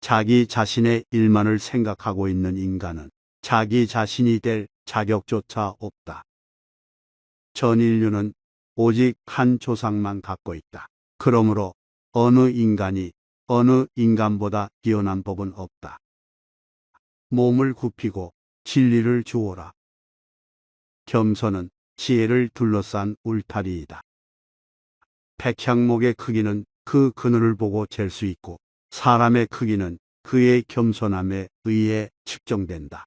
자기 자신의 일만을 생각하고 있는 인간은 자기 자신이 될 자격조차 없다. 전 인류는 오직 한 조상만 갖고 있다. 그러므로 어느 인간이 어느 인간보다 뛰어난 법은 없다. 몸을 굽히고 진리를 주오라. 겸손은 지혜를 둘러싼 울타리이다. 백향목의 크기는 그 그늘을 보고 잴 수 있고 사람의 크기는 그의 겸손함에 의해 측정된다.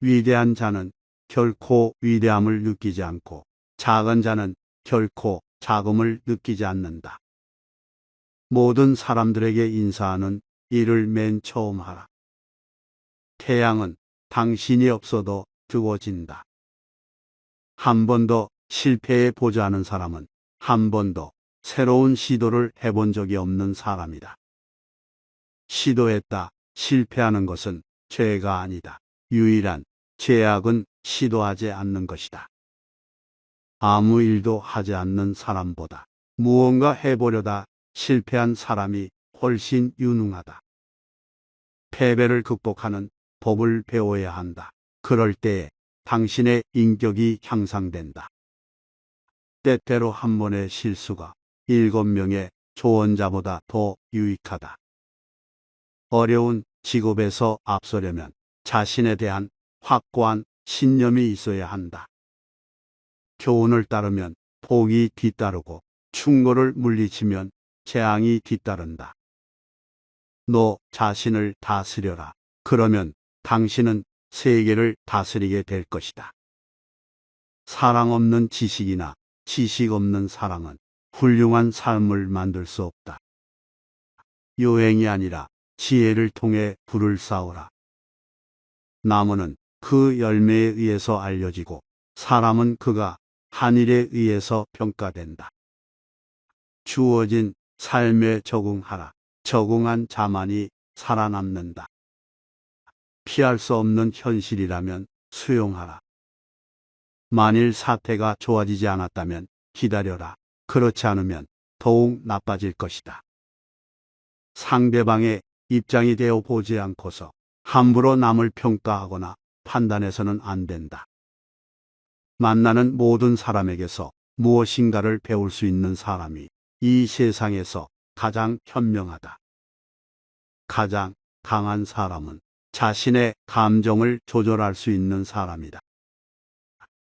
위대한 자는 결코 위대함을 느끼지 않고 작은 자는 결코 작음을 느끼지 않는다. 모든 사람들에게 인사하는 일을 맨 처음 하라. 태양은 당신이 없어도 뜨거워진다. 한 번도 실패해 보지 않은 사람은 한 번도 새로운 시도를 해본 적이 없는 사람이다. 시도했다 실패하는 것은 죄가 아니다. 유일한 죄악은 시도하지 않는 것이다. 아무 일도 하지 않는 사람보다 무언가 해보려다 실패한 사람이 훨씬 유능하다. 패배를 극복하는 법을 배워야 한다. 그럴 때에 당신의 인격이 향상된다. 때때로 한 번의 실수가 7명의 조언자보다 더 유익하다. 어려운 직업에서 앞서려면 자신에 대한 확고한 신념이 있어야 한다. 교훈을 따르면 복이 뒤따르고 충고를 물리치면 재앙이 뒤따른다. 너 자신을 다스려라. 그러면 당신은 세계를 다스리게 될 것이다. 사랑 없는 지식이나 지식 없는 사랑은 훌륭한 삶을 만들 수 없다. 요행이 아니라 지혜를 통해 불을 쌓으라. 나무는 그 열매에 의해서 알려지고 사람은 그가 한 일에 의해서 평가된다. 주어진 삶에 적응하라. 적응한 자만이 살아남는다. 피할 수 없는 현실이라면 수용하라. 만일 사태가 좋아지지 않았다면 기다려라. 그렇지 않으면 더욱 나빠질 것이다. 상대방의 입장이 되어 보지 않고서 함부로 남을 평가하거나 판단해서는 안 된다. 만나는 모든 사람에게서 무엇인가를 배울 수 있는 사람이 이 세상에서 가장 현명하다. 가장 강한 사람은 자신의 감정을 조절할 수 있는 사람이다.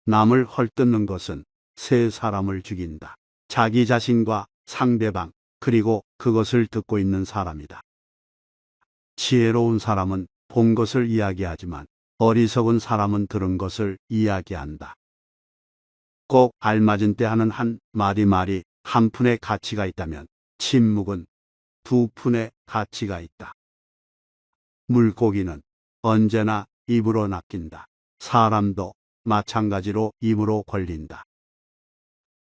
남을 헐뜯는 것은 세 사람을 죽인다. 자기 자신과 상대방, 그리고 그것을 듣고 있는 사람이다. 지혜로운 사람은 본 것을 이야기하지만 어리석은 사람은 들은 것을 이야기한다. 꼭 알맞은 때 하는 한 마디 한 푼의 가치가 있다면 침묵은 2푼의 가치가 있다. 물고기는 언제나 입으로 낚인다. 사람도 마찬가지로 입으로 걸린다.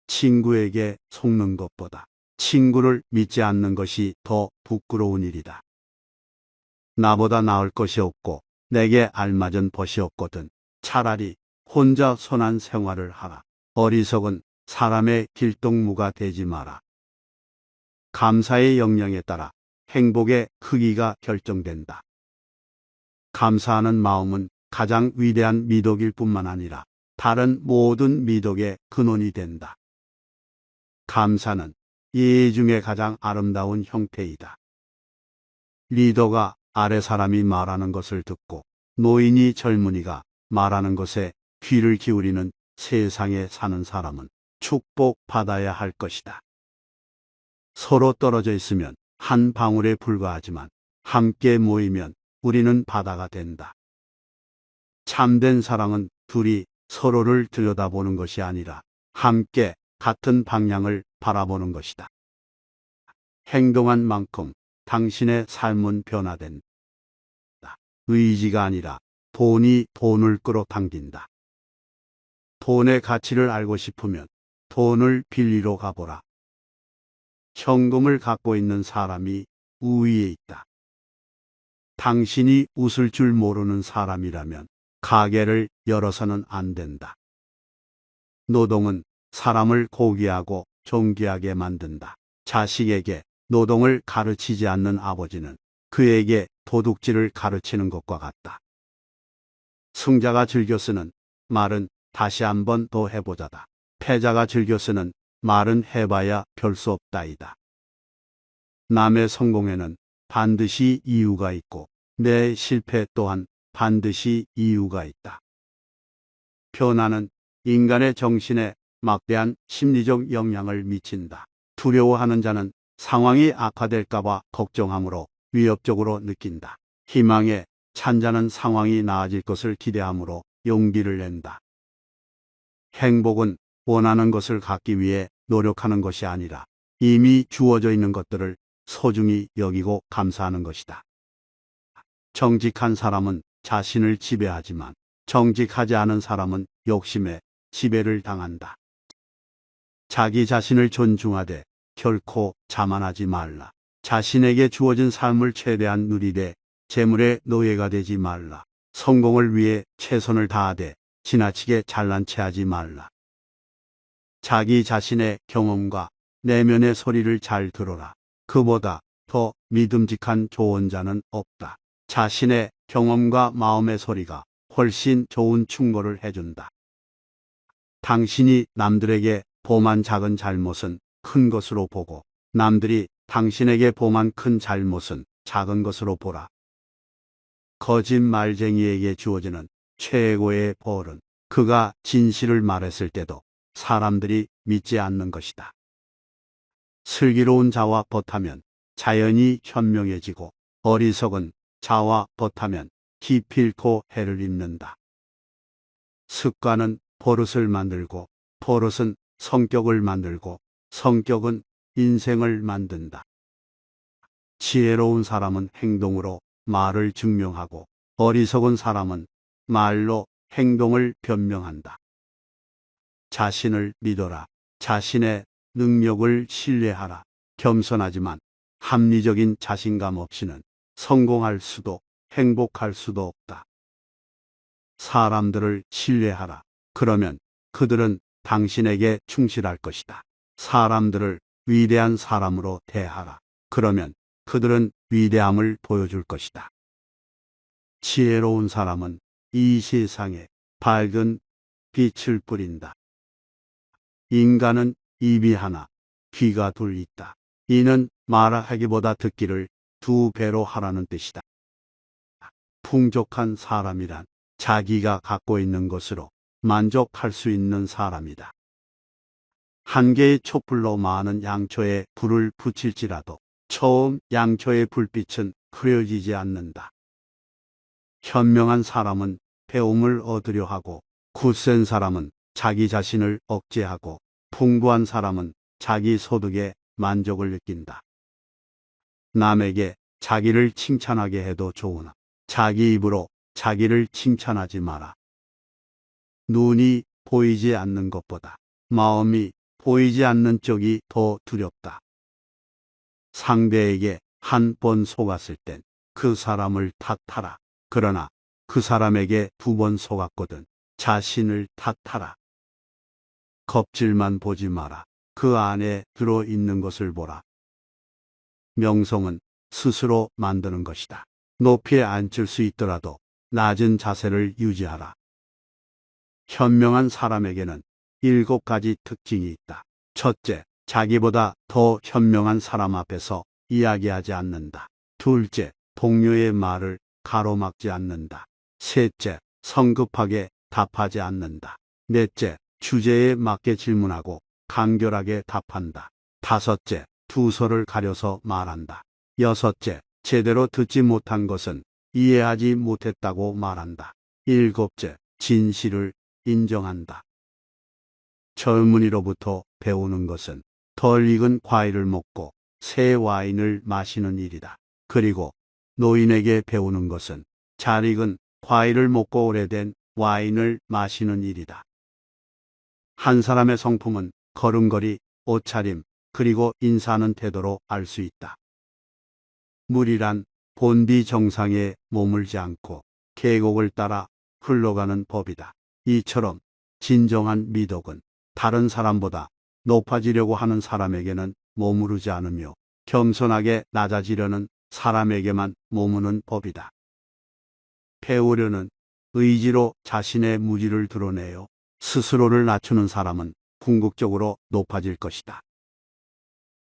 친구에게 속는 것보다 친구를 믿지 않는 것이 더 부끄러운 일이다. 나보다 나을 것이 없고 내게 알맞은 벗이 없거든 차라리 혼자 선한 생활을 하라. 어리석은 사람의 길동무가 되지 마라. 감사의 역량에 따라 행복의 크기가 결정된다. 감사하는 마음은 가장 위대한 미덕일 뿐만 아니라 다른 모든 미덕의 근원이 된다. 감사는 예의 중에 가장 아름다운 형태이다. 리더가 아래 사람이 말하는 것을 듣고 노인이 젊은이가 말하는 것에 귀를 기울이는 세상에 사는 사람은 축복받아야 할 것이다. 서로 떨어져 있으면 한 방울에 불과하지만 함께 모이면 우리는 바다가 된다. 참된 사랑은 둘이 서로를 들여다보는 것이 아니라 함께 같은 방향을 바라보는 것이다. 행동한 만큼 당신의 삶은 변화된다. 의지가 아니라 돈이 돈을 끌어당긴다. 돈의 가치를 알고 싶으면 돈을 빌리러 가보라. 현금을 갖고 있는 사람이 우위에 있다. 당신이 웃을 줄 모르는 사람이라면 가게를 열어서는 안 된다. 노동은 사람을 고귀하고 존귀하게 만든다. 자식에게 노동을 가르치지 않는 아버지는 그에게 도둑질을 가르치는 것과 같다. 승자가 즐겨 쓰는 말은 다시 한번 더 해보자다. 패자가 즐겨 쓰는 말은 해봐야 별 수 없다이다. 남의 성공에는 반드시 이유가 있고 내 실패 또한 반드시 이유가 있다. 변화는 인간의 정신에 막대한 심리적 영향을 미친다. 두려워하는 자는 상황이 악화될까봐 걱정하므로 위협적으로 느낀다. 희망에 찬 자는 상황이 나아질 것을 기대하므로 용기를 낸다. 행복은 원하는 것을 갖기 위해 노력하는 것이 아니라 이미 주어져 있는 것들을 소중히 여기고 감사하는 것이다. 정직한 사람은 자신을 지배하지만 정직하지 않은 사람은 욕심에 지배를 당한다. 자기 자신을 존중하되 결코 자만하지 말라. 자신에게 주어진 삶을 최대한 누리되 재물의 노예가 되지 말라. 성공을 위해 최선을 다하되 지나치게 잘난 체하지 말라. 자기 자신의 경험과 내면의 소리를 잘 들어라. 그보다 더 믿음직한 조언자는 없다. 자신의 경험과 마음의 소리가 훨씬 좋은 충고를 해준다. 당신이 남들에게 범한 작은 잘못은 큰 것으로 보고 남들이 당신에게 범한 큰 잘못은 작은 것으로 보라. 거짓말쟁이에게 주어지는 최고의 벌은 그가 진실을 말했을 때도 사람들이 믿지 않는 것이다. 슬기로운 자와 벗하면 자연이 현명해지고 어리석은 자와 벗하면 기필코 해를 입는다. 습관은 버릇을 만들고 버릇은 성격을 만들고 성격은 인생을 만든다. 지혜로운 사람은 행동으로 말을 증명하고 어리석은 사람은 말로 행동을 변명한다. 자신을 믿어라. 자신의 능력을 신뢰하라. 겸손하지만 합리적인 자신감 없이는 성공할 수도 행복할 수도 없다. 사람들을 신뢰하라. 그러면 그들은 당신에게 충실할 것이다. 사람들을 위대한 사람으로 대하라. 그러면 그들은 위대함을 보여줄 것이다. 지혜로운 사람은 이 세상에 밝은 빛을 뿌린다. 인간은 입이 하나, 귀가 둘 있다. 이는 말하기보다 듣기를 2배로 하라는 뜻이다. 풍족한 사람이란 자기가 갖고 있는 것으로 만족할 수 있는 사람이다. 한 개의 촛불로 많은 양초에 불을 붙일지라도 처음 양초의 불빛은 흐려지지 않는다. 현명한 사람은 배움을 얻으려 하고 굳센 사람은 자기 자신을 억제하고 풍부한 사람은 자기 소득에 만족을 느낀다. 남에게 자기를 칭찬하게 해도 좋으나 자기 입으로 자기를 칭찬하지 마라. 눈이 보이지 않는 것보다 마음이 보이지 않는 쪽이 더 두렵다. 상대에게 한 번 속았을 땐 그 사람을 탓하라. 그러나 그 사람에게 2번 속았거든 자신을 탓하라. 껍질만 보지 마라. 그 안에 들어 있는 것을 보라. 명성은 스스로 만드는 것이다. 높이 앉을 수 있더라도 낮은 자세를 유지하라. 현명한 사람에게는 7가지 특징이 있다. 첫째, 자기보다 더 현명한 사람 앞에서 이야기하지 않는다. 둘째, 동료의 말을 가로막지 않는다. 셋째, 성급하게 답하지 않는다. 넷째, 주제에 맞게 질문하고 간결하게 답한다. 다섯째, 두서를 가려서 말한다. 여섯째, 제대로 듣지 못한 것은 이해하지 못했다고 말한다. 일곱째, 진실을 인정한다. 젊은이로부터 배우는 것은 덜 익은 과일을 먹고 새 와인을 마시는 일이다. 그리고 노인에게 배우는 것은 잘 익은 과일을 먹고 오래된 와인을 마시는 일이다. 한 사람의 성품은 걸음걸이, 옷차림, 그리고 인사하는 태도로 알 수 있다. 물이란 본디 정상에 머물지 않고 계곡을 따라 흘러가는 법이다. 이처럼 진정한 미덕은 다른 사람보다 높아지려고 하는 사람에게는 머무르지 않으며 겸손하게 낮아지려는 사람에게만 머무는 법이다. 배우려는 의지로 자신의 무지를 드러내요. 스스로를 낮추는 사람은 궁극적으로 높아질 것이다.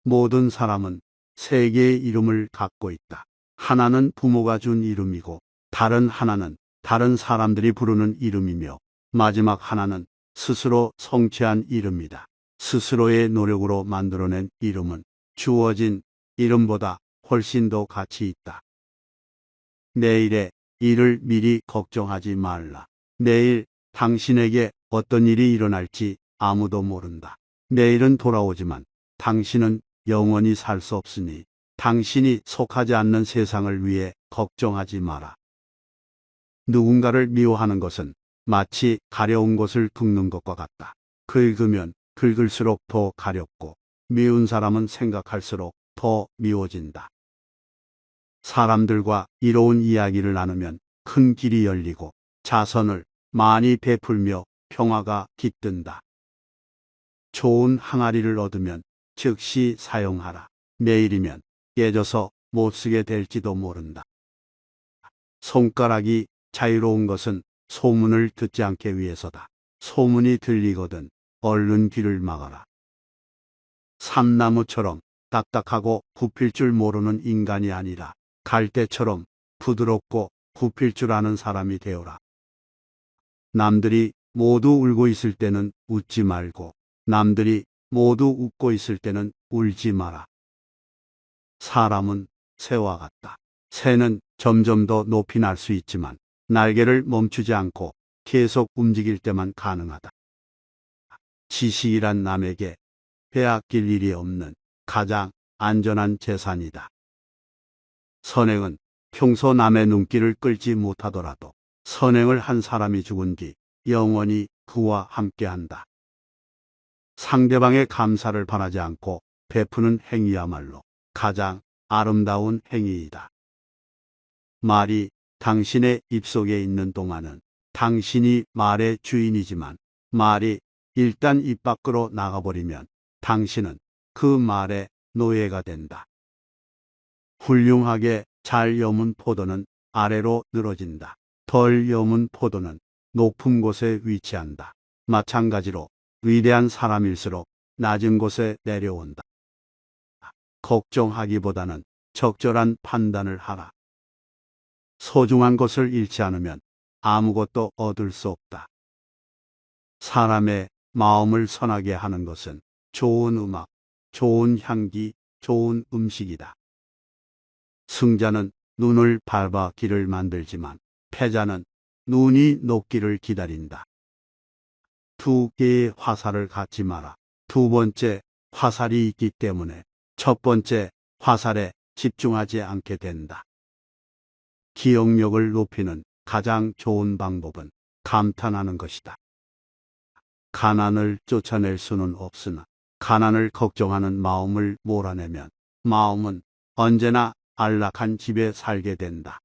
모든 사람은 세 개의 이름을 갖고 있다. 하나는 부모가 준 이름이고, 다른 하나는 다른 사람들이 부르는 이름이며, 마지막 하나는 스스로 성취한 이름이다. 스스로의 노력으로 만들어낸 이름은 주어진 이름보다 훨씬 더 가치 있다. 내일의 일을 미리 걱정하지 말라. 내일 당신에게 어떤 일이 일어날지 아무도 모른다. 내일은 돌아오지만 당신은 영원히 살 수 없으니 당신이 속하지 않는 세상을 위해 걱정하지 마라. 누군가를 미워하는 것은 마치 가려운 것을 긁는 것과 같다. 긁으면 긁을수록 더 가렵고 미운 사람은 생각할수록 더 미워진다. 사람들과 이로운 이야기를 나누면 큰 길이 열리고 자선을 많이 베풀며 평화가 깃든다. 좋은 항아리를 얻으면 즉시 사용하라. 내일이면 깨져서 못 쓰게 될지도 모른다. 손가락이 자유로운 것은 소문을 듣지 않게 위해서다. 소문이 들리거든 얼른 귀를 막아라. 삼나무처럼 딱딱하고 굽힐 줄 모르는 인간이 아니라 갈대처럼 부드럽고 굽힐 줄 아는 사람이 되어라. 남들이 모두 울고 있을 때는 웃지 말고 남들이 모두 웃고 있을 때는 울지 마라. 사람은 새와 같다. 새는 점점 더 높이 날 수 있지만 날개를 멈추지 않고 계속 움직일 때만 가능하다. 지식이란 남에게 빼앗길 일이 없는 가장 안전한 재산이다. 선행은 평소 남의 눈길을 끌지 못하더라도 선행을 한 사람이 죽은 뒤 영원히 그와 함께한다. 상대방의 감사를 바라지 않고 베푸는 행위야말로 가장 아름다운 행위이다. 말이 당신의 입속에 있는 동안은 당신이 말의 주인이지만 말이 일단 입 밖으로 나가버리면 당신은 그 말의 노예가 된다. 훌륭하게 잘 여문 포도는 아래로 늘어진다. 덜 여문 포도는 높은 곳에 위치한다. 마찬가지로 위대한 사람일수록 낮은 곳에 내려온다. 걱정하기보다는 적절한 판단을 하라. 소중한 것을 잃지 않으면 아무것도 얻을 수 없다. 사람의 마음을 선하게 하는 것은 좋은 음악, 좋은 향기, 좋은 음식이다. 승자는 눈을 밟아 길을 만들지만 패자는 눈이 녹기를 기다린다. 두 개의 화살을 갖지 마라. 두 번째 화살이 있기 때문에 첫 번째 화살에 집중하지 않게 된다. 기억력을 높이는 가장 좋은 방법은 감탄하는 것이다. 가난을 쫓아낼 수는 없으나 가난을 걱정하는 마음을 몰아내면 마음은 언제나 안락한 집에 살게 된다.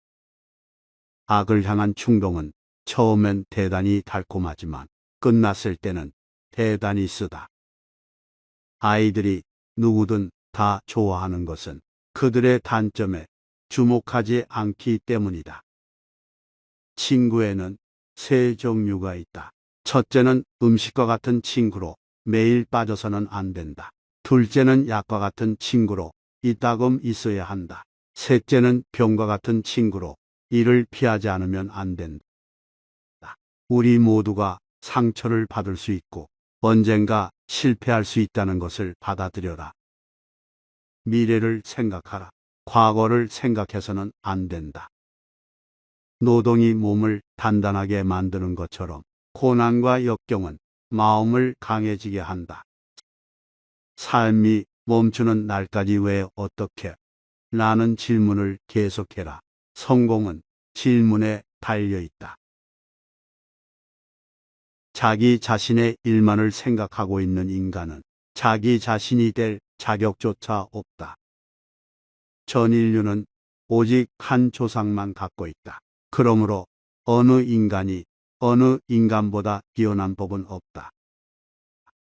악을 향한 충동은 처음엔 대단히 달콤하지만 끝났을 때는 대단히 쓰다. 아이들이 누구든 다 좋아하는 것은 그들의 단점에 주목하지 않기 때문이다. 친구에는 세 종류가 있다. 첫째는 음식과 같은 친구로 매일 빠져서는 안 된다. 둘째는 약과 같은 친구로 이따금 있어야 한다. 셋째는 병과 같은 친구로 이를 피하지 않으면 안 된다. 우리 모두가 상처를 받을 수 있고 언젠가 실패할 수 있다는 것을 받아들여라. 미래를 생각하라. 과거를 생각해서는 안 된다. 노동이 몸을 단단하게 만드는 것처럼 고난과 역경은 마음을 강해지게 한다. 삶이 멈추는 날까지 왜 어떻게? 라는 질문을 계속해라. 성공은 질문에 달려 있다. 자기 자신의 일만을 생각하고 있는 인간은 자기 자신이 될 자격조차 없다. 전 인류는 오직 한 조상만 갖고 있다. 그러므로 어느 인간이 어느 인간보다 뛰어난 법은 없다.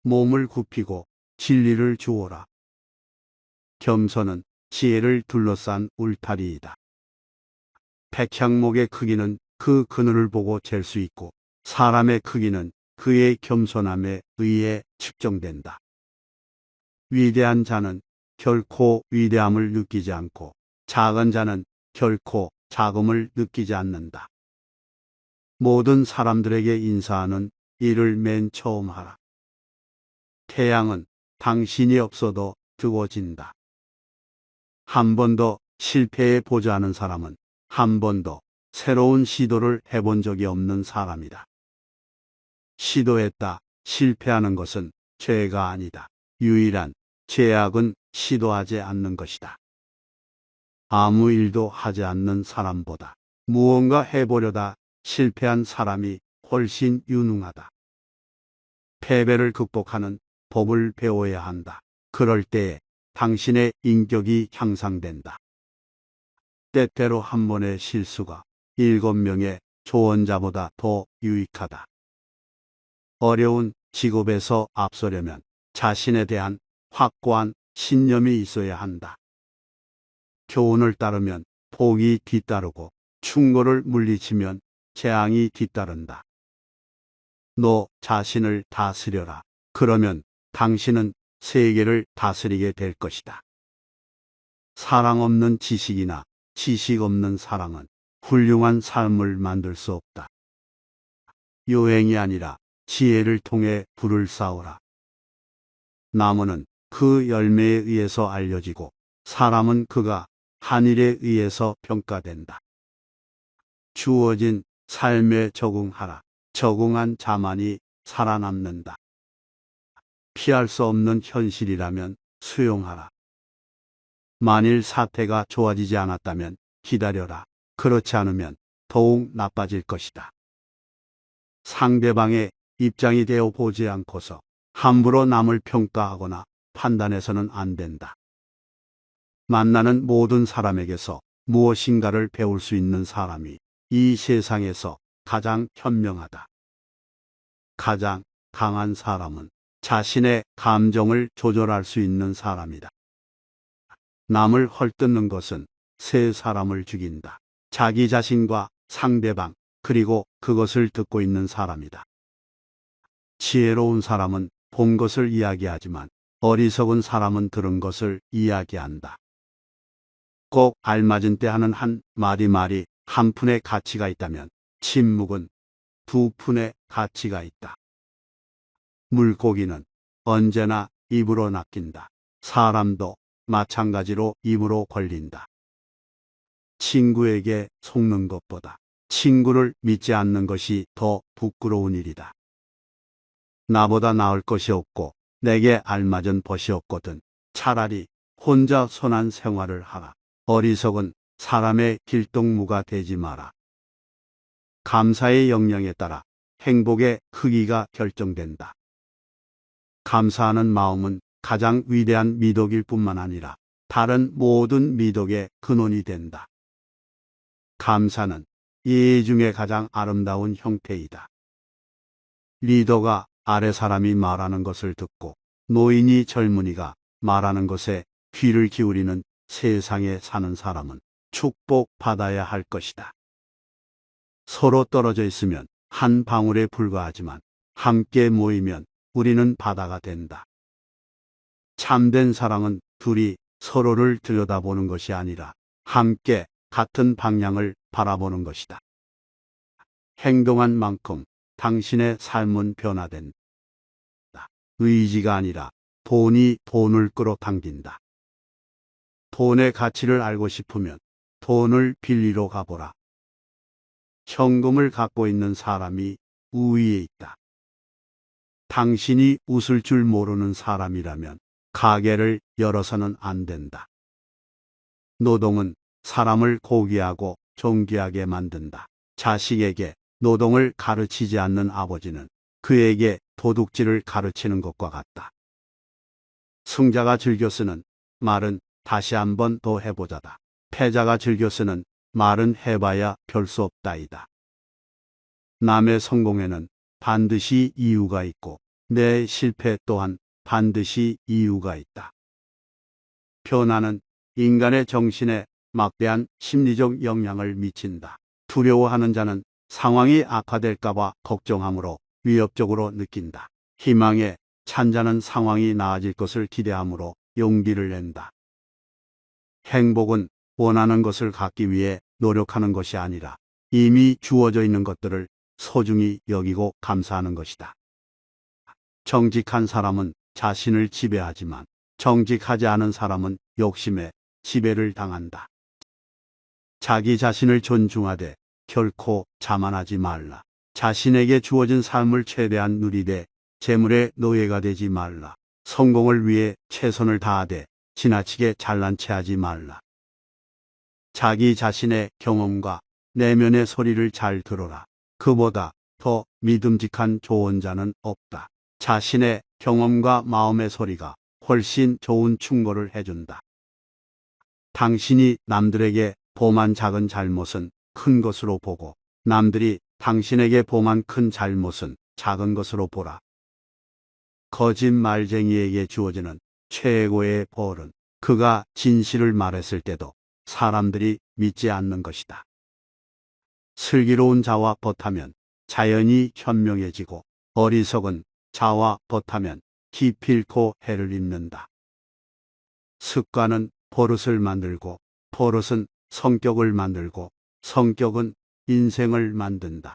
몸을 굽히고 진리를 주어라. 겸손은 지혜를 둘러싼 울타리이다. 백향목의 크기는 그 그늘을 보고 잴 수 있고 사람의 크기는 그의 겸손함에 의해 측정된다. 위대한 자는 결코 위대함을 느끼지 않고 작은 자는 결코 작음을 느끼지 않는다. 모든 사람들에게 인사하는 일을 맨 처음 하라. 태양은 당신이 없어도 뜨거워진다. 한 번도 실패해 보지 않은 사람은 한 번도 새로운 시도를 해본 적이 없는 사람이다. 시도했다 실패하는 것은 죄가 아니다. 유일한 죄악은 시도하지 않는 것이다. 아무 일도 하지 않는 사람보다 무언가 해보려다 실패한 사람이 훨씬 유능하다. 패배를 극복하는 법을 배워야 한다. 그럴 때에 당신의 인격이 향상된다. 때때로 한 번의 실수가 7명의 조언자보다 더 유익하다. 어려운 직업에서 앞서려면 자신에 대한 확고한 신념이 있어야 한다. 교훈을 따르면 복이 뒤따르고 충고를 물리치면 재앙이 뒤따른다. 너 자신을 다스려라. 그러면 당신은 세계를 다스리게 될 것이다. 사랑 없는 지식이나 지식 없는 사랑은 훌륭한 삶을 만들 수 없다. 요행이 아니라 지혜를 통해 불을 쌓으라. 나무는 그 열매에 의해서 알려지고 사람은 그가 한 일에 의해서 평가된다. 주어진 삶에 적응하라. 적응한 자만이 살아남는다. 피할 수 없는 현실이라면 수용하라. 만일 사태가 좋아지지 않았다면 기다려라. 그렇지 않으면 더욱 나빠질 것이다. 상대방의 입장이 되어 보지 않고서 함부로 남을 평가하거나 판단해서는 안 된다. 만나는 모든 사람에게서 무엇인가를 배울 수 있는 사람이 이 세상에서 가장 현명하다. 가장 강한 사람은 자신의 감정을 조절할 수 있는 사람이다. 남을 헐뜯는 것은 세 사람을 죽인다. 자기 자신과 상대방, 그리고 그것을 듣고 있는 사람이다. 지혜로운 사람은 본 것을 이야기하지만 어리석은 사람은 들은 것을 이야기한다. 꼭 알맞은 때 하는 한 마디 한 푼의 가치가 있다면 침묵은 2푼의 가치가 있다. 물고기는 언제나 입으로 낚인다. 사람도 마찬가지로 입으로 걸린다. 친구에게 속는 것보다 친구를 믿지 않는 것이 더 부끄러운 일이다. 나보다 나을 것이 없고 내게 알맞은 벗이 없거든 차라리 혼자 선한 생활을 하라. 어리석은 사람의 길동무가 되지 마라. 감사의 역량에 따라 행복의 크기가 결정된다. 감사하는 마음은 가장 위대한 미덕일 뿐만 아니라 다른 모든 미덕의 근원이 된다. 감사는 예의 중에 가장 아름다운 형태이다. 리더가 아래 사람이 말하는 것을 듣고 노인이 젊은이가 말하는 것에 귀를 기울이는 세상에 사는 사람은 축복받아야 할 것이다. 서로 떨어져 있으면 한 방울에 불과하지만 함께 모이면 우리는 바다가 된다. 참된 사랑은 둘이 서로를 들여다보는 것이 아니라 함께 같은 방향을 바라보는 것이다. 행동한 만큼 당신의 삶은 변화된다. 의지가 아니라 돈이 돈을 끌어당긴다. 돈의 가치를 알고 싶으면 돈을 빌리러 가보라. 현금을 갖고 있는 사람이 우위에 있다. 당신이 웃을 줄 모르는 사람이라면 가게를 열어서는 안 된다. 노동은 사람을 고귀하고 존귀하게 만든다. 자식에게 노동을 가르치지 않는 아버지는 그에게 도둑질을 가르치는 것과 같다. 승자가 즐겨 쓰는 말은 다시 한번 더 해보자다. 패자가 즐겨 쓰는 말은 해봐야 별 수 없다이다. 남의 성공에는 반드시 이유가 있고 내 실패 또한 반드시 이유가 있다. 변화는 인간의 정신에 막대한 심리적 영향을 미친다. 두려워하는 자는 상황이 악화될까봐 걱정하므로 위협적으로 느낀다. 희망에 찬 자는 상황이 나아질 것을 기대하므로 용기를 낸다. 행복은 원하는 것을 갖기 위해 노력하는 것이 아니라 이미 주어져 있는 것들을 소중히 여기고 감사하는 것이다. 정직한 사람은 자신을 지배하지만 정직하지 않은 사람은 욕심에 지배를 당한다. 자기 자신을 존중하되 결코 자만하지 말라. 자신에게 주어진 삶을 최대한 누리되 재물의 노예가 되지 말라. 성공을 위해 최선을 다하되 지나치게 잘난 체하지 말라. 자기 자신의 경험과 내면의 소리를 잘 들어라. 그보다 더 믿음직한 조언자는 없다. 자신의 경험과 마음의 소리가 훨씬 좋은 충고를 해준다. 당신이 남들에게 범한 작은 잘못은 큰 것으로 보고 남들이 당신에게 범한 큰 잘못은 작은 것으로 보라. 거짓말쟁이에게 주어지는 최고의 벌은 그가 진실을 말했을 때도 사람들이 믿지 않는 것이다. 슬기로운 자와 벗하면 자연이 현명해지고 어리석은 자와 벗하면 기필코 해를 입는다. 습관은 버릇을 만들고 버릇은 성격을 만들고 성격은 인생을 만든다.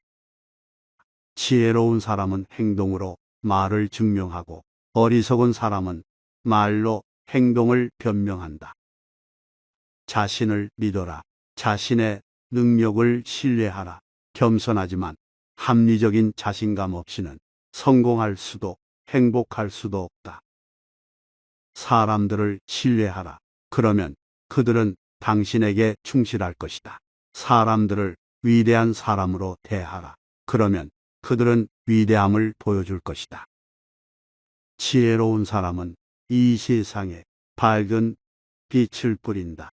지혜로운 사람은 행동으로 말을 증명하고 어리석은 사람은 말로 행동을 변명한다. 자신을 믿어라. 자신의 능력을 신뢰하라. 겸손하지만 합리적인 자신감 없이는 성공할 수도 행복할 수도 없다. 사람들을 신뢰하라. 그러면 그들은 당신에게 충실할 것이다. 사람들을 위대한 사람으로 대하라. 그러면 그들은 위대함을 보여줄 것이다. 지혜로운 사람은 이 세상에 밝은 빛을 뿌린다.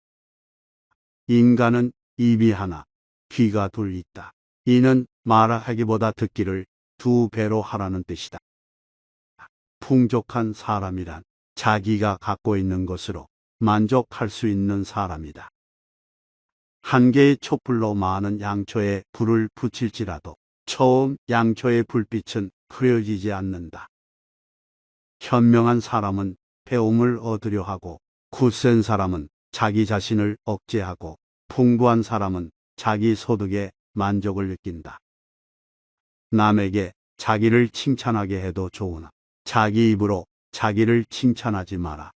인간은 입이 하나, 귀가 둘 있다. 이는 말하기보다 듣기를 2배로 하라는 뜻이다. 풍족한 사람이란 자기가 갖고 있는 것으로 만족할 수 있는 사람이다. 한 개의 촛불로 많은 양초에 불을 붙일지라도 처음 양초의 불빛은 흐려지지 않는다. 현명한 사람은 배움을 얻으려 하고 굳센 사람은 자기 자신을 억제하고 풍부한 사람은 자기 소득에 만족을 느낀다. 남에게 자기를 칭찬하게 해도 좋으나 자기 입으로 자기를 칭찬하지 마라.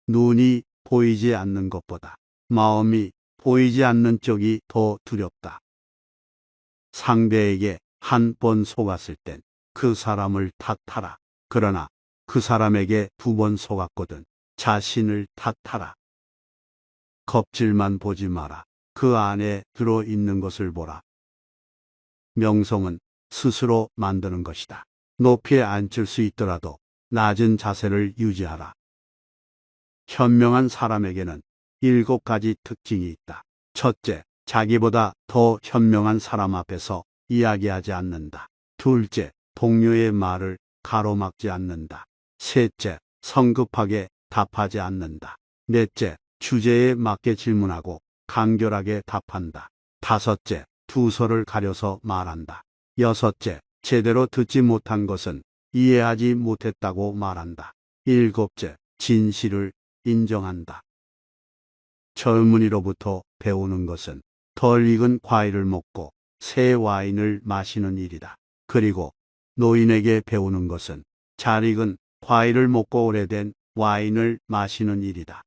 눈이 보이지 않는 것보다 마음이 보이지 않는 쪽이 더 두렵다. 상대에게 한 번 속았을 땐 그 사람을 탓하라. 그러나 그 사람에게 2번 속았거든 자신을 탓하라. 껍질만 보지 마라. 그 안에 들어 있는 것을 보라. 명성은 스스로 만드는 것이다. 높이 앉을 수 있더라도 낮은 자세를 유지하라. 현명한 사람에게는 7가지 특징이 있다. 첫째, 자기보다 더 현명한 사람 앞에서 이야기하지 않는다. 둘째, 동료의 말을 가로막지 않는다. 셋째, 성급하게 답하지 않는다. 넷째, 주제에 맞게 질문하고 간결하게 답한다. 다섯째, 두서를 가려서 말한다. 여섯째, 제대로 듣지 못한 것은 이해하지 못했다고 말한다. 일곱째, 진실을 인정한다. 젊은이로부터 배우는 것은 덜 익은 과일을 먹고 새 와인을 마시는 일이다. 그리고 노인에게 배우는 것은 잘 익은 과일을 먹고 오래된 와인을 마시는 일이다.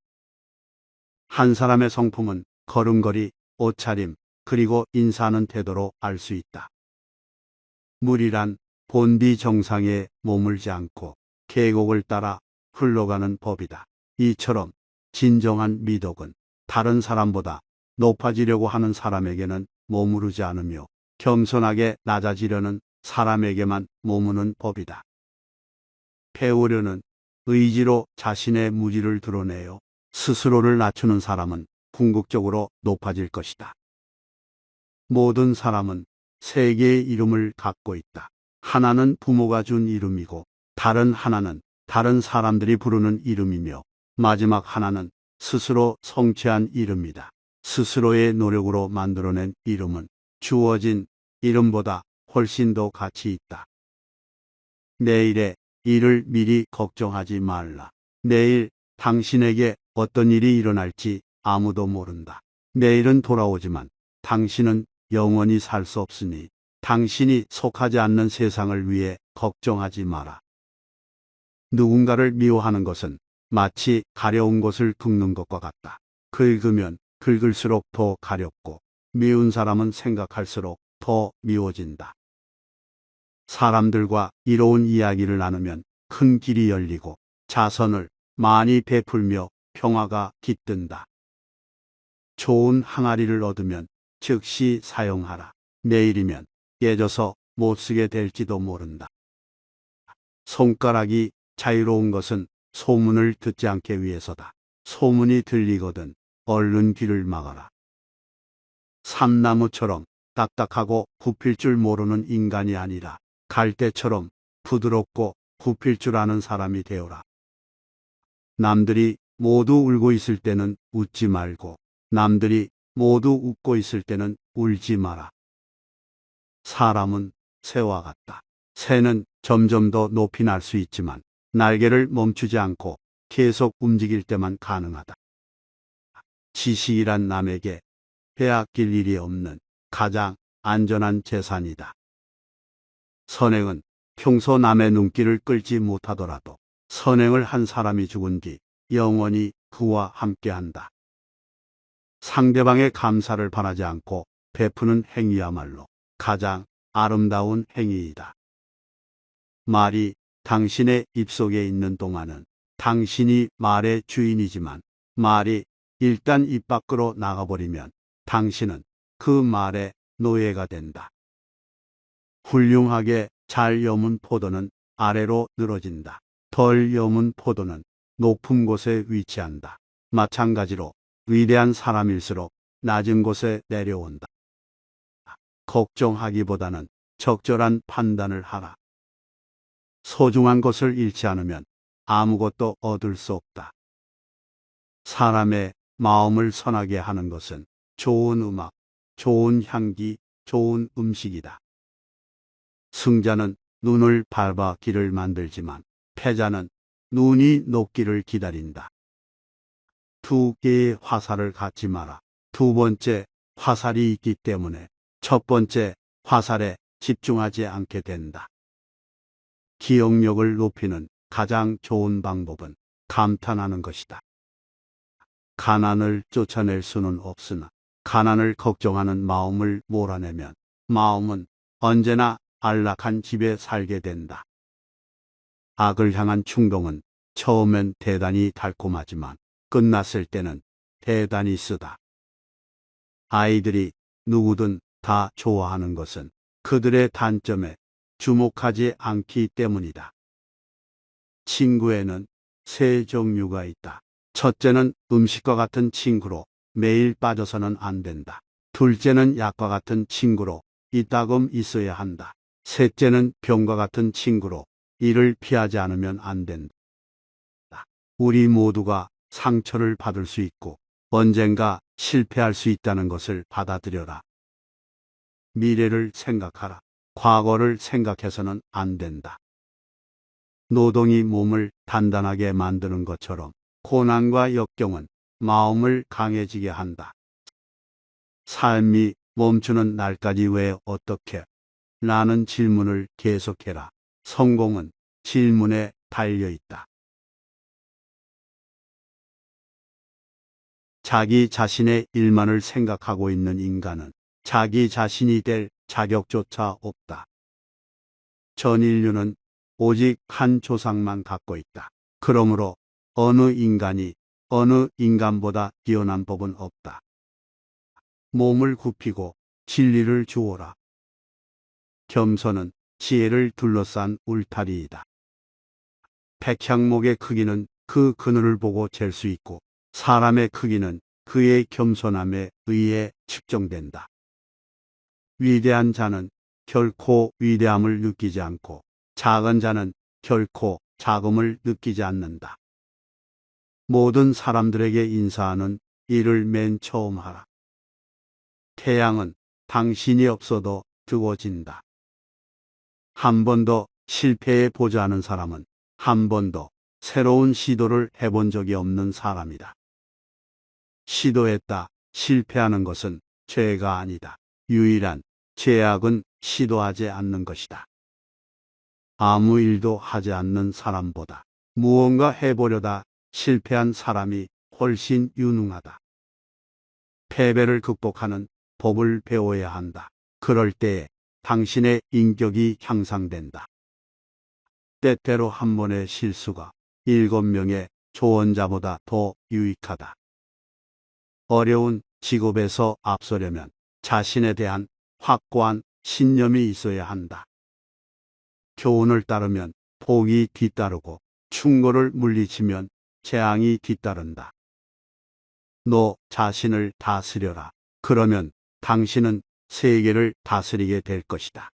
한 사람의 성품은 걸음걸이, 옷차림, 그리고 인사하는 태도로 알 수 있다. 물이란 본디 정상에 머물지 않고 계곡을 따라 흘러가는 법이다. 이처럼 진정한 미덕은 다른 사람보다 높아지려고 하는 사람에게는 머무르지 않으며 겸손하게 낮아지려는 사람에게만 머무는 법이다. 배우려는 의지로 자신의 무지를 드러내요. 스스로를 낮추는 사람은 궁극적으로 높아질 것이다. 모든 사람은 3개의 이름을 갖고 있다. 하나는 부모가 준 이름이고 다른 하나는 다른 사람들이 부르는 이름이며 마지막 하나는 스스로 성취한 이름이다. 스스로의 노력으로 만들어낸 이름은 주어진 이름보다 훨씬 더 가치 있다. 내일의 일을 미리 걱정하지 말라. 내일 당신에게 어떤 일이 일어날지 아무도 모른다. 내일은 돌아오지만 당신은 영원히 살 수 없으니 당신이 속하지 않는 세상을 위해 걱정하지 마라. 누군가를 미워하는 것은 마치 가려운 것을 긁는 것과 같다. 긁으면 긁을수록 더 가렵고 미운 사람은 생각할수록 더 미워진다. 사람들과 이로운 이야기를 나누면 큰 길이 열리고 자선을 많이 베풀며 평화가 깃든다. 좋은 항아리를 얻으면 즉시 사용하라. 내일이면 깨져서 못 쓰게 될지도 모른다. 손가락이 자유로운 것은 소문을 듣지 않게 위해서다. 소문이 들리거든 얼른 귀를 막아라. 삼나무처럼 딱딱하고 굽힐 줄 모르는 인간이 아니라 갈대처럼 부드럽고 굽힐 줄 아는 사람이 되어라. 남들이 모두 울고 있을 때는 웃지 말고 남들이 모두 웃고 있을 때는 울지 마라. 사람은 새와 같다. 새는 점점 더 높이 날 수 있지만 날개를 멈추지 않고 계속 움직일 때만 가능하다. 지식이란 남에게 빼앗길 일이 없는 가장 안전한 재산이다. 선행은 평소 남의 눈길을 끌지 못하더라도 선행을 한 사람이 죽은 뒤 영원히 그와 함께한다. 상대방의 감사를 바라지 않고 베푸는 행위야말로 가장 아름다운 행위이다. 말이 당신의 입속에 있는 동안은 당신이 말의 주인이지만 말이 일단 입 밖으로 나가버리면 당신은 그 말의 노예가 된다. 훌륭하게 잘 여문 포도는 아래로 늘어진다. 덜 여문 포도는 높은 곳에 위치한다. 마찬가지로 위대한 사람일수록 낮은 곳에 내려온다. 걱정하기보다는 적절한 판단을 하라. 소중한 것을 잃지 않으면 아무것도 얻을 수 없다. 사람의 마음을 선하게 하는 것은 좋은 음악, 좋은 향기, 좋은 음식이다. 승자는 눈을 밟아 길을 만들지만 패자는 눈이 녹기를 기다린다. 두 개의 화살을 갖지 마라. 두 번째 화살이 있기 때문에 첫 번째 화살에 집중하지 않게 된다. 기억력을 높이는 가장 좋은 방법은 감탄하는 것이다. 가난을 쫓아낼 수는 없으나 가난을 걱정하는 마음을 몰아내면 마음은 언제나 안락한 집에 살게 된다. 악을 향한 충동은 처음엔 대단히 달콤하지만 끝났을 때는 대단히 쓰다. 아이들이 누구든 다 좋아하는 것은 그들의 단점에 주목하지 않기 때문이다. 친구에는 세 종류가 있다. 첫째는 음식과 같은 친구로 매일 빠져서는 안 된다. 둘째는 약과 같은 친구로 이따금 있어야 한다. 셋째는 병과 같은 친구로 이를 피하지 않으면 안 된다. 우리 모두가 상처를 받을 수 있고 언젠가 실패할 수 있다는 것을 받아들여라. 미래를 생각하라. 과거를 생각해서는 안 된다. 노동이 몸을 단단하게 만드는 것처럼 고난과 역경은 마음을 강해지게 한다. 삶이 멈추는 날까지 왜 어떻게? 라는 질문을 계속해라. 성공은 질문에 달려 있다. 자기 자신의 일만을 생각하고 있는 인간은 자기 자신이 될 자격조차 없다. 전 인류는 오직 한 조상만 갖고 있다. 그러므로 어느 인간이 어느 인간보다 뛰어난 법은 없다. 몸을 굽히고 진리를 주어라. 겸손은 지혜를 둘러싼 울타리이다. 백향목의 크기는 그 그늘을 보고 잴 수 있고 사람의 크기는 그의 겸손함에 의해 측정된다. 위대한 자는 결코 위대함을 느끼지 않고 작은 자는 결코 작음을 느끼지 않는다. 모든 사람들에게 인사하는 일을 맨 처음 하라. 태양은 당신이 없어도 뜨거워진다. 한 번도 실패해 보지 않은 사람은 한 번도 새로운 시도를 해본 적이 없는 사람이다. 시도했다 실패하는 것은 죄가 아니다. 유일한 죄악은 시도하지 않는 것이다. 아무 일도 하지 않는 사람보다 무언가 해보려다 실패한 사람이 훨씬 유능하다. 패배를 극복하는 법을 배워야 한다. 그럴 때에 당신의 인격이 향상된다. 때때로 한 번의 실수가 7명의 조언자보다 더 유익하다. 어려운 직업에서 앞서려면 자신에 대한 확고한 신념이 있어야 한다. 교훈을 따르면 복이 뒤따르고 충고를 물리치면 재앙이 뒤따른다. 너 자신을 다스려라. 그러면 당신은 세계를 다스리게 될 것이다.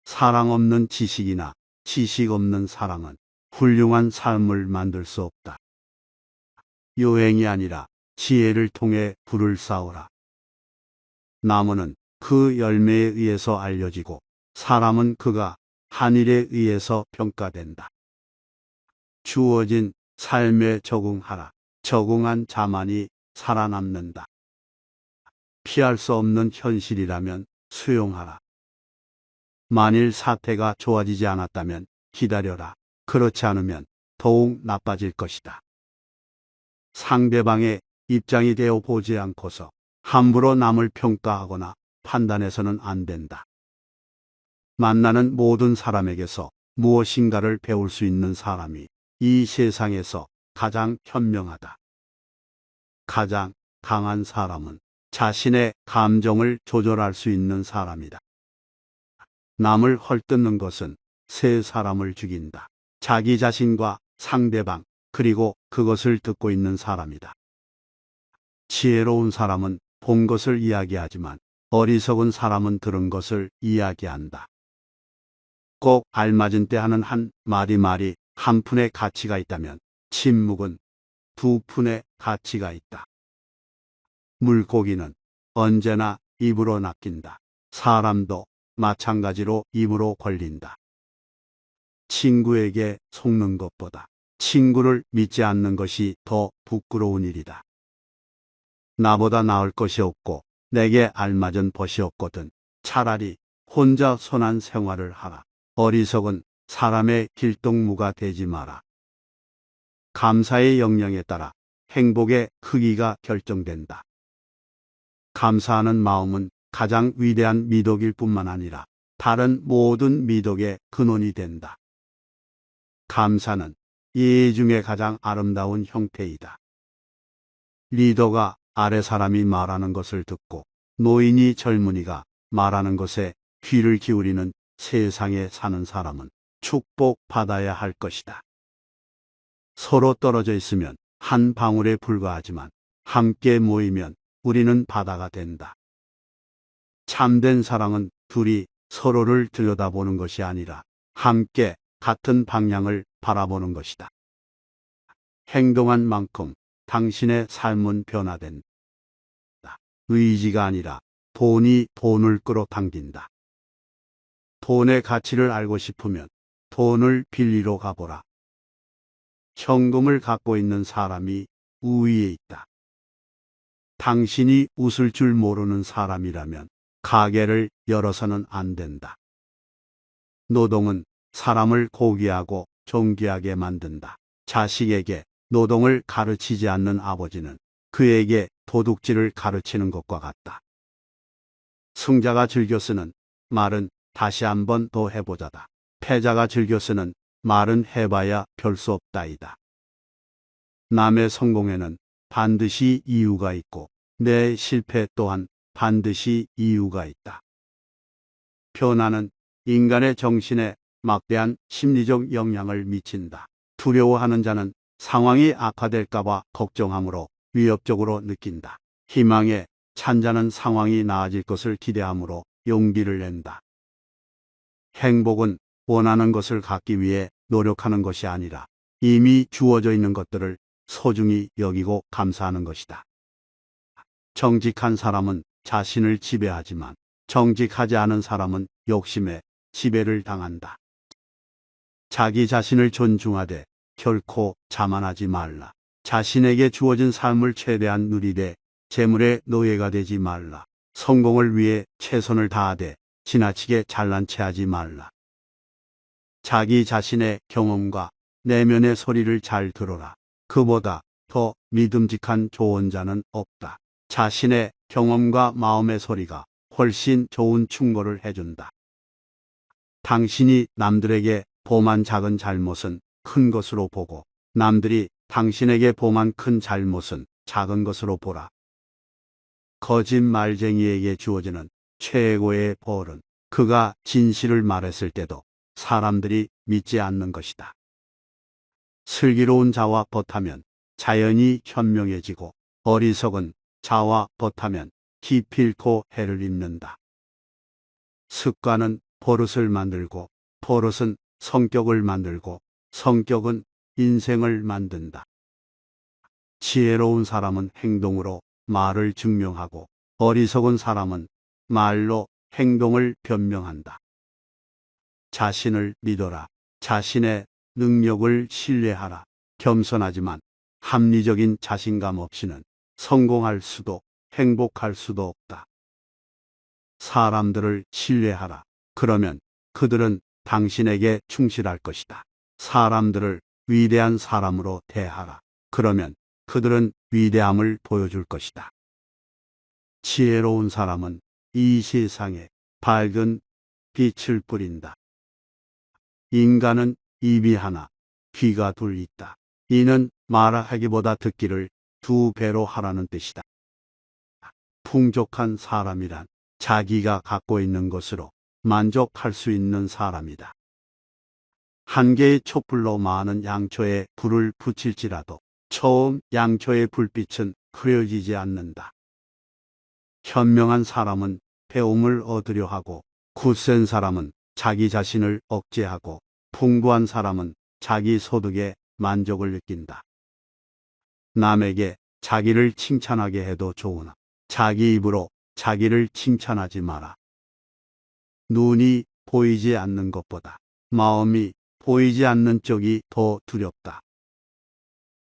사랑 없는 지식이나 지식 없는 사랑은 훌륭한 삶을 만들 수 없다. 요행이 아니라 지혜를 통해 불을 쌓으라. 나무는 그 열매에 의해서 알려지고 사람은 그가 한 일에 의해서 평가된다. 주어진 삶에 적응하라. 적응한 자만이 살아남는다. 피할 수 없는 현실이라면 수용하라. 만일 사태가 좋아지지 않았다면 기다려라. 그렇지 않으면 더욱 나빠질 것이다. 상대방의 입장이 되어 보지 않고서 함부로 남을 평가하거나 판단해서는 안 된다. 만나는 모든 사람에게서 무엇인가를 배울 수 있는 사람이 이 세상에서 가장 현명하다. 가장 강한 사람은 자신의 감정을 조절할 수 있는 사람이다. 남을 헐뜯는 것은 세 사람을 죽인다. 자기 자신과 상대방, 그리고 그것을 듣고 있는 사람이다. 지혜로운 사람은 본 것을 이야기하지만 어리석은 사람은 들은 것을 이야기한다. 꼭 알맞은 때 하는 한 말이 한 푼의 가치가 있다면 침묵은 2푼의 가치가 있다. 물고기는 언제나 입으로 낚인다. 사람도 마찬가지로 입으로 걸린다. 친구에게 속는 것보다 친구를 믿지 않는 것이 더 부끄러운 일이다. 나보다 나을 것이 없고 내게 알맞은 벗이 없거든 차라리 혼자 선한 생활을 하라. 어리석은 사람의 길동무가 되지 마라. 감사의 역량에 따라 행복의 크기가 결정된다. 감사하는 마음은 가장 위대한 미덕일 뿐만 아니라 다른 모든 미덕의 근원이 된다. 감사는 예의 중에 가장 아름다운 형태이다. 리더가 아래 사람이 말하는 것을 듣고 노인이 젊은이가 말하는 것에 귀를 기울이는 세상에 사는 사람은 축복받아야 할 것이다. 서로 떨어져 있으면 한 방울에 불과하지만 함께 모이면 우리는 바다가 된다. 참된 사랑은 둘이 서로를 들여다보는 것이 아니라 함께 같은 방향을 바라보는 것이다. 행동한 만큼 당신의 삶은 변화된다. 의지가 아니라 돈이 돈을 끌어당긴다. 돈의 가치를 알고 싶으면 돈을 빌리러 가보라. 현금을 갖고 있는 사람이 우위에 있다. 당신이 웃을 줄 모르는 사람이라면 가게를 열어서는 안 된다. 노동은 사람을 고귀하고 존귀하게 만든다. 자식에게 노동을 가르치지 않는 아버지는 그에게 도둑질을 가르치는 것과 같다. 승자가 즐겨 쓰는 말은 다시 한번 더 해보자다. 패자가 즐겨 쓰는 말은 해봐야 별 수 없다이다. 남의 성공에는 반드시 이유가 있고 내 실패 또한 반드시 이유가 있다. 변화는 인간의 정신에 막대한 심리적 영향을 미친다. 두려워하는 자는 상황이 악화될까봐 걱정하므로 위협적으로 느낀다. 희망에 찬 자는 상황이 나아질 것을 기대하므로 용기를 낸다. 행복은 원하는 것을 갖기 위해 노력하는 것이 아니라 이미 주어져 있는 것들을 소중히 여기고 감사하는 것이다. 정직한 사람은 자신을 지배하지만 정직하지 않은 사람은 욕심에 지배를 당한다. 자기 자신을 존중하되 결코 자만하지 말라. 자신에게 주어진 삶을 최대한 누리되 재물의 노예가 되지 말라. 성공을 위해 최선을 다하되 지나치게 잘난 체하지 말라. 자기 자신의 경험과 내면의 소리를 잘 들어라. 그보다 더 믿음직한 조언자는 없다. 자신의 경험과 마음의 소리가 훨씬 좋은 충고를 해준다. 당신이 남들에게 범한 작은 잘못은 큰 것으로 보고 남들이 당신에게 범한 큰 잘못은 작은 것으로 보라. 거짓말쟁이에게 주어지는 최고의 벌은 그가 진실을 말했을 때도 사람들이 믿지 않는 것이다. 슬기로운 자와 벗하면 자연이 현명해지고 어리석은 자와 벗하면 기필코 해를 입는다. 습관은 버릇을 만들고 버릇은 성격을 만들고 성격은 인생을 만든다. 지혜로운 사람은 행동으로 말을 증명하고 어리석은 사람은 말로 행동을 변명한다. 자신을 믿어라. 자신의 능력을 신뢰하라. 겸손하지만 합리적인 자신감 없이는 성공할 수도 행복할 수도 없다. 사람들을 신뢰하라. 그러면 그들은 당신에게 충실할 것이다. 사람들을 위대한 사람으로 대하라. 그러면 그들은 위대함을 보여줄 것이다. 지혜로운 사람은 이 세상에 밝은 빛을 뿌린다. 인간은 입이 하나, 귀가 둘 있다. 이는 말하기보다 듣기를 2배로 하라는 뜻이다. 풍족한 사람이란 자기가 갖고 있는 것으로 만족할 수 있는 사람이다. 한 개의 촛불로 많은 양초에 불을 붙일지라도 처음 양초의 불빛은 흐려지지 않는다. 현명한 사람은 배움을 얻으려 하고 굳센 사람은 자기 자신을 억제하고 풍부한 사람은 자기 소득에 만족을 느낀다. 남에게 자기를 칭찬하게 해도 좋으나 자기 입으로 자기를 칭찬하지 마라. 눈이 보이지 않는 것보다 마음이 보이지 않는 쪽이 더 두렵다.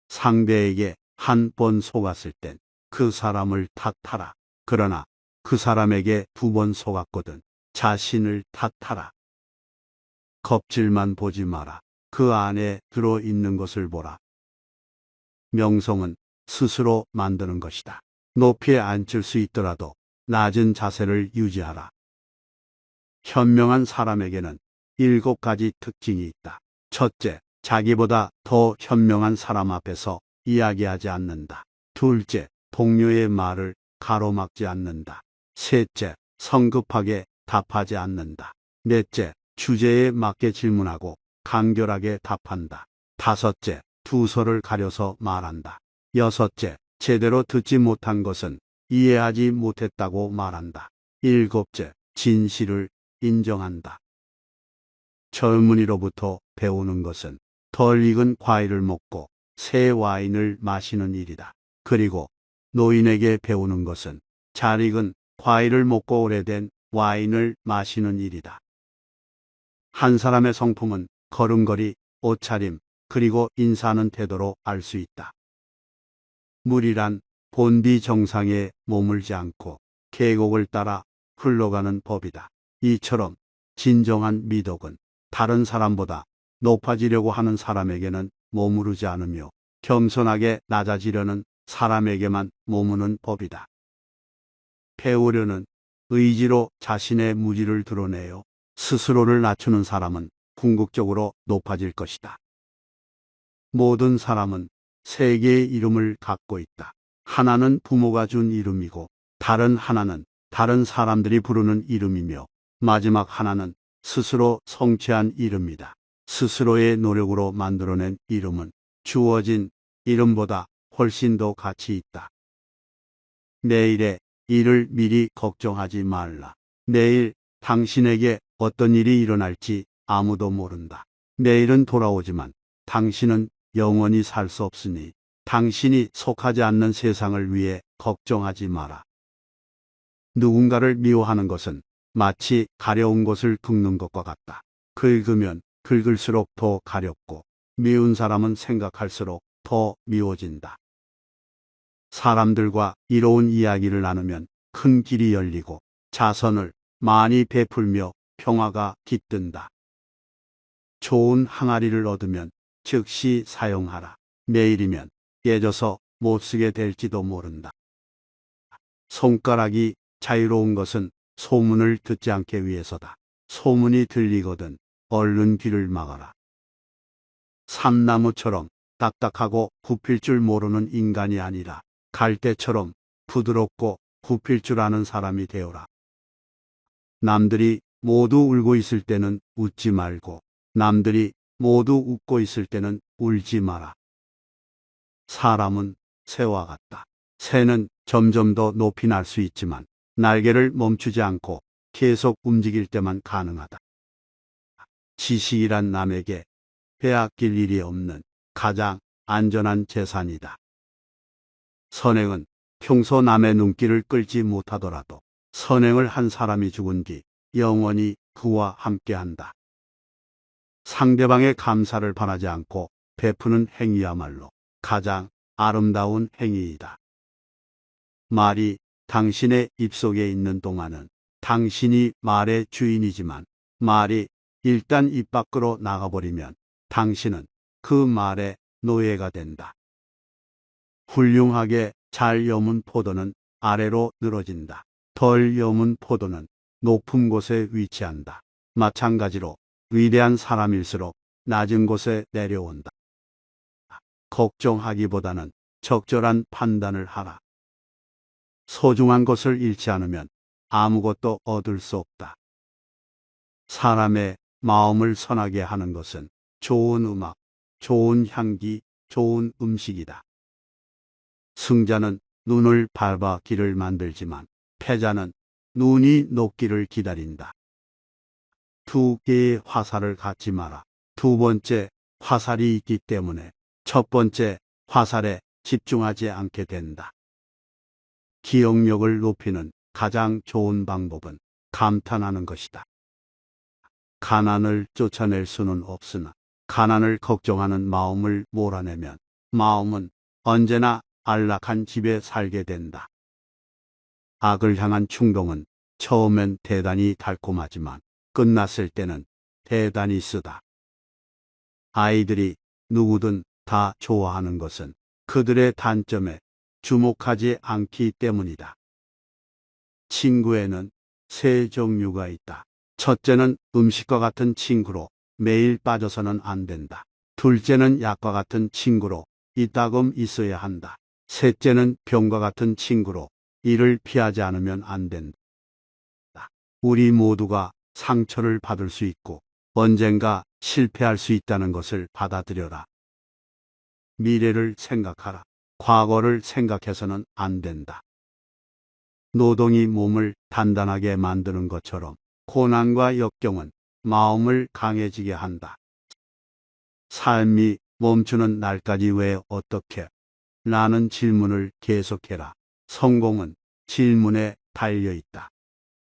상대에게 한 번 속았을 땐 그 사람을 탓하라. 그러나 그 사람에게 2번 속았거든 자신을 탓하라. 껍질만 보지 마라. 그 안에 들어있는 것을 보라. 명성은 스스로 만드는 것이다. 높이 앉을 수 있더라도 낮은 자세를 유지하라. 현명한 사람에게는 7가지 특징이 있다. 첫째, 자기보다 더 현명한 사람 앞에서 이야기하지 않는다. 둘째, 동료의 말을 가로막지 않는다. 셋째, 성급하게 답하지 않는다. 넷째, 주제에 맞게 질문하고 간결하게 답한다. 다섯째, 두서를 가려서 말한다. 여섯째, 제대로 듣지 못한 것은 이해하지 못했다고 말한다. 일곱째, 진실을 인정한다. 젊은이로부터 배우는 것은 덜 익은 과일을 먹고 새 와인을 마시는 일이다. 그리고 노인에게 배우는 것은 잘 익은 과일을 먹고 오래된 와인을 마시는 일이다. 한 사람의 성품은 걸음걸이, 옷차림, 그리고 인사하는 태도로 알 수 있다. 물이란 본디 정상에 머물지 않고 계곡을 따라 흘러가는 법이다. 이처럼 진정한 미덕은 다른 사람보다 높아지려고 하는 사람에게는 머무르지 않으며 겸손하게 낮아지려는 사람에게만 머무는 법이다. 배우려는 의지로 자신의 무지를 드러내요. 스스로를 낮추는 사람은 궁극적으로 높아질 것이다. 모든 사람은 3개의 이름을 갖고 있다. 하나는 부모가 준 이름이고 다른 하나는 다른 사람들이 부르는 이름이며 마지막 하나는 스스로 성취한 이름이다. 스스로의 노력으로 만들어낸 이름은 주어진 이름보다 훨씬 더 가치 있다. 내일의 일을 미리 걱정하지 말라. 내일 당신에게 어떤 일이 일어날지 아무도 모른다. 내일은 돌아오지만 당신은 영원히 살 수 없으니 당신이 속하지 않는 세상을 위해 걱정하지 마라. 누군가를 미워하는 것은 마치 가려운 것을 긁는 것과 같다. 긁으면 긁을수록 더 가렵고 미운 사람은 생각할수록 더 미워진다. 사람들과 이로운 이야기를 나누면 큰 길이 열리고 자선을 많이 베풀며 평화가 깃든다. 좋은 항아리를 얻으면 즉시 사용하라. 내일이면 깨져서 못 쓰게 될지도 모른다. 손가락이 자유로운 것은 소문을 듣지 않게 위해서다. 소문이 들리거든 얼른 귀를 막아라. 삼나무처럼 딱딱하고 굽힐 줄 모르는 인간이 아니라 갈대처럼 부드럽고 굽힐 줄 아는 사람이 되어라. 남들이 모두 울고 있을 때는 웃지 말고 남들이 모두 웃고 있을 때는 울지 마라. 사람은 새와 같다. 새는 점점 더 높이 날 수 있지만 날개를 멈추지 않고 계속 움직일 때만 가능하다. 지식이란 남에게 빼앗길 일이 없는 가장 안전한 재산이다. 선행은 평소 남의 눈길을 끌지 못하더라도 선행을 한 사람이 죽은 뒤 영원히 그와 함께한다. 상대방의 감사를 바라지 않고 베푸는 행위야말로 가장 아름다운 행위이다. 말이 당신의 입속에 있는 동안은 당신이 말의 주인이지만 말이 일단 입 밖으로 나가버리면 당신은 그 말의 노예가 된다. 훌륭하게 잘 여문 포도는 아래로 늘어진다. 덜 여문 포도는 높은 곳에 위치한다. 마찬가지로 위대한 사람일수록 낮은 곳에 내려온다. 걱정하기보다는 적절한 판단을 하라. 소중한 것을 잃지 않으면 아무것도 얻을 수 없다. 사람의 마음을 선하게 하는 것은 좋은 음악, 좋은 향기, 좋은 음식이다. 승자는 눈을 밟아 길을 만들지만 패자는 눈이 녹기를 기다린다. 두 개의 화살을 갖지 마라. 두 번째 화살이 있기 때문에 첫 번째 화살에 집중하지 않게 된다. 기억력을 높이는 가장 좋은 방법은 감탄하는 것이다. 가난을 쫓아낼 수는 없으나 가난을 걱정하는 마음을 몰아내면 마음은 언제나 안락한 집에 살게 된다. 악을 향한 충동은 처음엔 대단히 달콤하지만 끝났을 때는 대단히 쓰다. 아이들이 누구든 다 좋아하는 것은 그들의 단점에 주목하지 않기 때문이다. 친구에는 세 종류가 있다. 첫째는 음식과 같은 친구로 매일 빠져서는 안 된다. 둘째는 약과 같은 친구로 이따금 있어야 한다. 셋째는 병과 같은 친구로 이를 피하지 않으면 안 된다. 우리 모두가 상처를 받을 수 있고 언젠가 실패할 수 있다는 것을 받아들여라. 미래를 생각하라. 과거를 생각해서는 안 된다. 노동이 몸을 단단하게 만드는 것처럼 고난과 역경은 마음을 강해지게 한다. 삶이 멈추는 날까지 왜 어떻게? 라는 질문을 계속해라. 성공은 질문에 달려 있다.